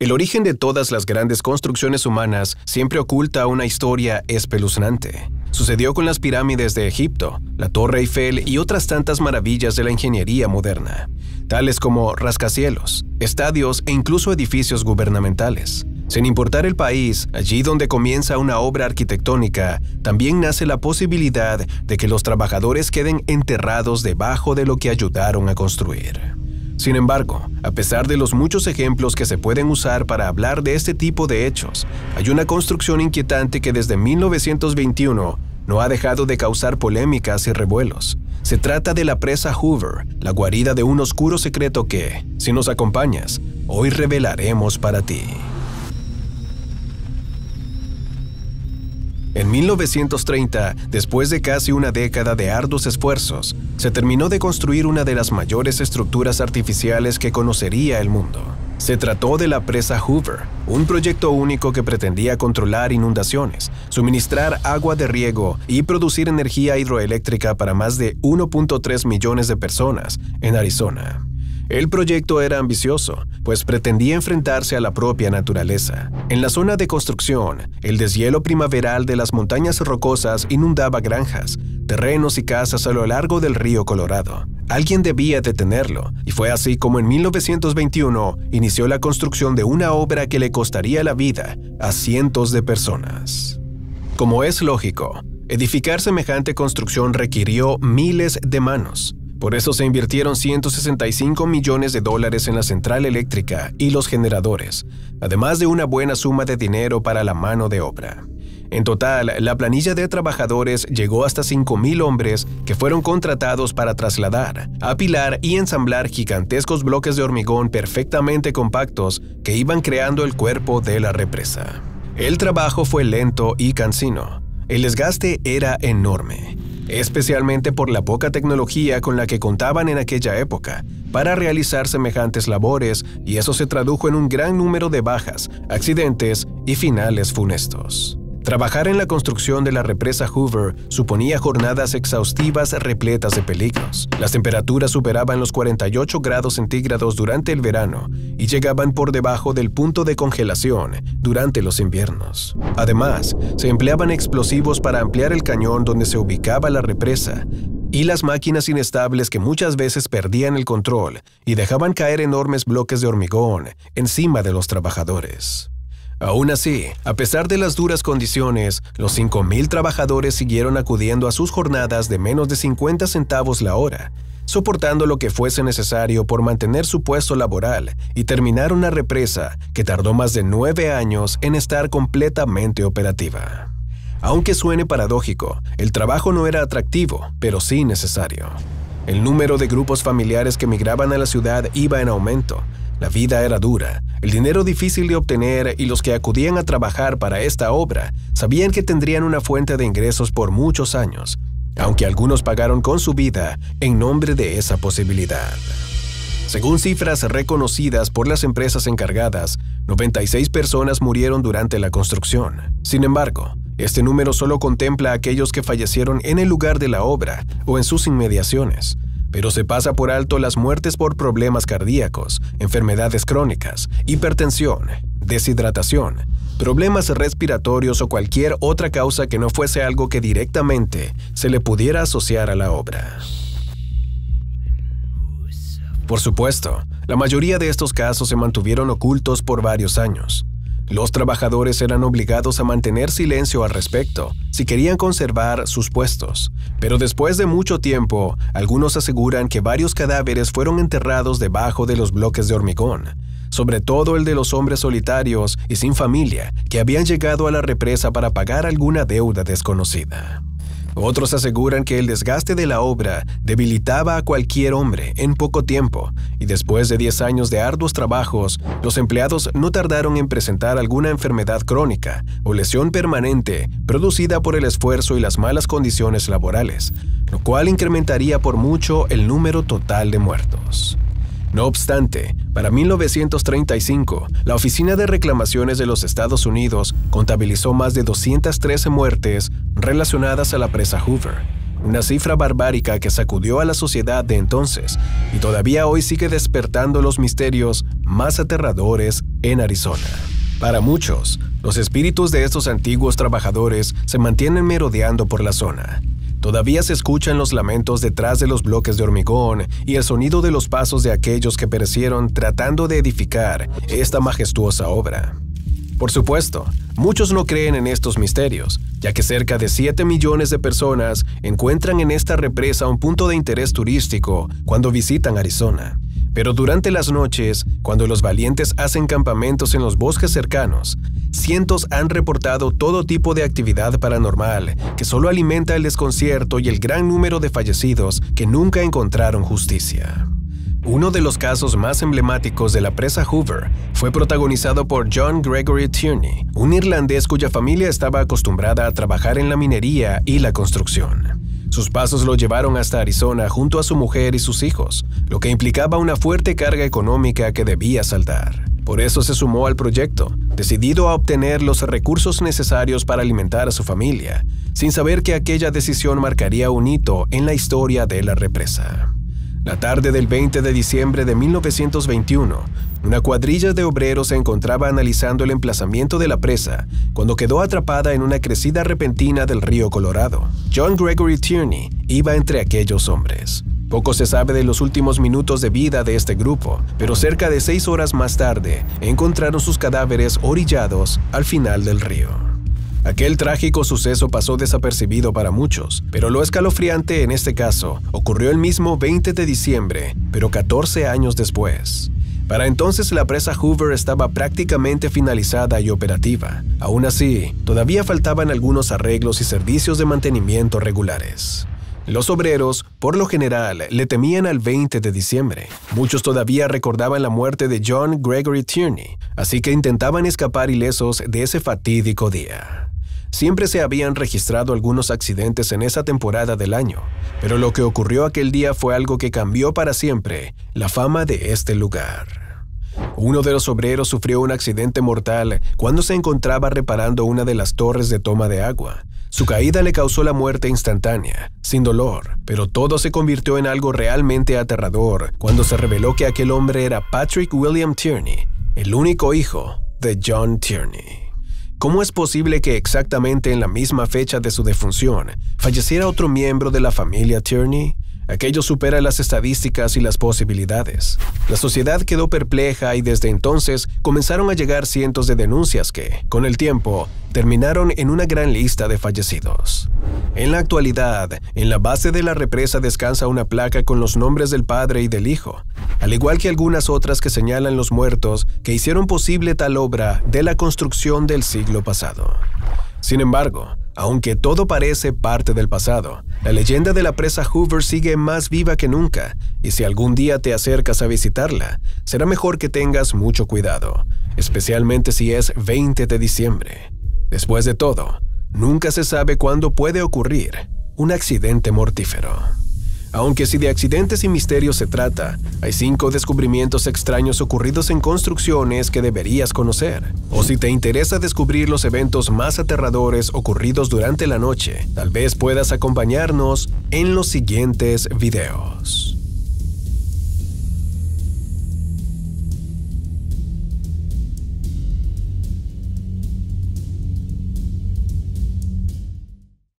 El origen de todas las grandes construcciones humanas siempre oculta una historia espeluznante. Sucedió con las pirámides de Egipto, la Torre Eiffel y otras tantas maravillas de la ingeniería moderna, tales como rascacielos, estadios e incluso edificios gubernamentales. Sin importar el país, allí donde comienza una obra arquitectónica, también nace la posibilidad de que los trabajadores queden enterrados debajo de lo que ayudaron a construir. Sin embargo, a pesar de los muchos ejemplos que se pueden usar para hablar de este tipo de hechos, hay una construcción inquietante que desde 1921 no ha dejado de causar polémicas y revuelos. Se trata de la presa Hoover, la guarida de un oscuro secreto que, si nos acompañas, hoy revelaremos para ti. En 1930, después de casi una década de arduos esfuerzos, se terminó de construir una de las mayores estructuras artificiales que conocería el mundo. Se trató de la presa Hoover, un proyecto único que pretendía controlar inundaciones, suministrar agua de riego y producir energía hidroeléctrica para más de 1.3 millones de personas en Arizona. El proyecto era ambicioso, pues pretendía enfrentarse a la propia naturaleza. En la zona de construcción, el deshielo primaveral de las montañas rocosas inundaba granjas, terrenos y casas a lo largo del río Colorado. Alguien debía detenerlo, y fue así como en 1921 inició la construcción de una obra que le costaría la vida a cientos de personas. Como es lógico, edificar semejante construcción requirió miles de manos. Por eso se invirtieron $165 millones en la central eléctrica y los generadores, además de una buena suma de dinero para la mano de obra. En total, la planilla de trabajadores llegó hasta 5,000 hombres que fueron contratados para trasladar, apilar y ensamblar gigantescos bloques de hormigón perfectamente compactos que iban creando el cuerpo de la represa. El trabajo fue lento y cansino. El desgaste era enorme, especialmente por la poca tecnología con la que contaban en aquella época para realizar semejantes labores, y eso se tradujo en un gran número de bajas, accidentes y finales funestos. Trabajar en la construcción de la represa Hoover suponía jornadas exhaustivas repletas de peligros. Las temperaturas superaban los 48 grados centígrados durante el verano y llegaban por debajo del punto de congelación durante los inviernos. Además, se empleaban explosivos para ampliar el cañón donde se ubicaba la represa, y las máquinas inestables que muchas veces perdían el control y dejaban caer enormes bloques de hormigón encima de los trabajadores. Aún así, a pesar de las duras condiciones, los 5,000 trabajadores siguieron acudiendo a sus jornadas de menos de 50 centavos la hora, soportando lo que fuese necesario por mantener su puesto laboral y terminar una represa que tardó más de 9 años en estar completamente operativa. Aunque suene paradójico, el trabajo no era atractivo, pero sí necesario. El número de grupos familiares que migraban a la ciudad iba en aumento. La vida era dura, el dinero difícil de obtener, y los que acudían a trabajar para esta obra sabían que tendrían una fuente de ingresos por muchos años, aunque algunos pagaron con su vida en nombre de esa posibilidad. Según cifras reconocidas por las empresas encargadas, 96 personas murieron durante la construcción. Sin embargo, este número solo contempla a aquellos que fallecieron en el lugar de la obra o en sus inmediaciones, pero se pasa por alto las muertes por problemas cardíacos, enfermedades crónicas, hipertensión, deshidratación, problemas respiratorios o cualquier otra causa que no fuese algo que directamente se le pudiera asociar a la obra. Por supuesto, la mayoría de estos casos se mantuvieron ocultos por varios años. Los trabajadores eran obligados a mantener silencio al respecto si querían conservar sus puestos, pero después de mucho tiempo, algunos aseguran que varios cadáveres fueron enterrados debajo de los bloques de hormigón, sobre todo el de los hombres solitarios y sin familia que habían llegado a la represa para pagar alguna deuda desconocida. Otros aseguran que el desgaste de la obra debilitaba a cualquier hombre en poco tiempo, y después de 10 años de arduos trabajos, los empleados no tardaron en presentar alguna enfermedad crónica o lesión permanente producida por el esfuerzo y las malas condiciones laborales, lo cual incrementaría por mucho el número total de muertos. No obstante, para 1935, la Oficina de Reclamaciones de los Estados Unidos contabilizó más de 213 muertes relacionadas a la presa Hoover, una cifra barbárica que sacudió a la sociedad de entonces y todavía hoy sigue despertando los misterios más aterradores en Arizona. Para muchos, los espíritus de estos antiguos trabajadores se mantienen merodeando por la zona. Todavía se escuchan los lamentos detrás de los bloques de hormigón y el sonido de los pasos de aquellos que perecieron tratando de edificar esta majestuosa obra. Por supuesto, muchos no creen en estos misterios, ya que cerca de 7 millones de personas encuentran en esta represa un punto de interés turístico cuando visitan Arizona. Pero durante las noches, cuando los valientes hacen campamentos en los bosques cercanos, cientos han reportado todo tipo de actividad paranormal que solo alimenta el desconcierto y el gran número de fallecidos que nunca encontraron justicia. Uno de los casos más emblemáticos de la presa Hoover fue protagonizado por John Gregory Tierney, un irlandés cuya familia estaba acostumbrada a trabajar en la minería y la construcción. Sus pasos lo llevaron hasta Arizona junto a su mujer y sus hijos, lo que implicaba una fuerte carga económica que debía saldar. Por eso se sumó al proyecto, decidido a obtener los recursos necesarios para alimentar a su familia, sin saber que aquella decisión marcaría un hito en la historia de la represa. La tarde del 20 de diciembre de 1921, una cuadrilla de obreros se encontraba analizando el emplazamiento de la presa cuando quedó atrapada en una crecida repentina del río Colorado. John Gregory Tierney iba entre aquellos hombres. Poco se sabe de los últimos minutos de vida de este grupo, pero cerca de 6 horas más tarde encontraron sus cadáveres orillados al final del río. Aquel trágico suceso pasó desapercibido para muchos, pero lo escalofriante en este caso ocurrió el mismo 20 de diciembre, pero 14 años después. Para entonces la presa Hoover estaba prácticamente finalizada y operativa. Aún así, todavía faltaban algunos arreglos y servicios de mantenimiento regulares. Los obreros, por lo general, le temían al 20 de diciembre. Muchos todavía recordaban la muerte de John Gregory Tierney, así que intentaban escapar ilesos de ese fatídico día. Siempre se habían registrado algunos accidentes en esa temporada del año, pero lo que ocurrió aquel día fue algo que cambió para siempre la fama de este lugar. Uno de los obreros sufrió un accidente mortal cuando se encontraba reparando una de las torres de toma de agua. Su caída le causó la muerte instantánea, sin dolor, pero todo se convirtió en algo realmente aterrador cuando se reveló que aquel hombre era Patrick William Tierney, el único hijo de John Tierney. ¿Cómo es posible que exactamente en la misma fecha de su defunción falleciera otro miembro de la familia Tierney? Aquello supera las estadísticas y las posibilidades. La sociedad quedó perpleja y desde entonces comenzaron a llegar cientos de denuncias que, con el tiempo, terminaron en una gran lista de fallecidos. En la actualidad, en la base de la represa descansa una placa con los nombres del padre y del hijo, al igual que algunas otras que señalan los muertos que hicieron posible tal obra de la construcción del siglo pasado. Sin embargo, aunque todo parece parte del pasado, la leyenda de la presa Hoover sigue más viva que nunca, y si algún día te acercas a visitarla, será mejor que tengas mucho cuidado, especialmente si es 20 de diciembre. Después de todo, nunca se sabe cuándo puede ocurrir un accidente mortífero. Aunque si de accidentes y misterios se trata, hay 5 descubrimientos extraños ocurridos en construcciones que deberías conocer. O si te interesa descubrir los eventos más aterradores ocurridos durante la noche, tal vez puedas acompañarnos en los siguientes videos.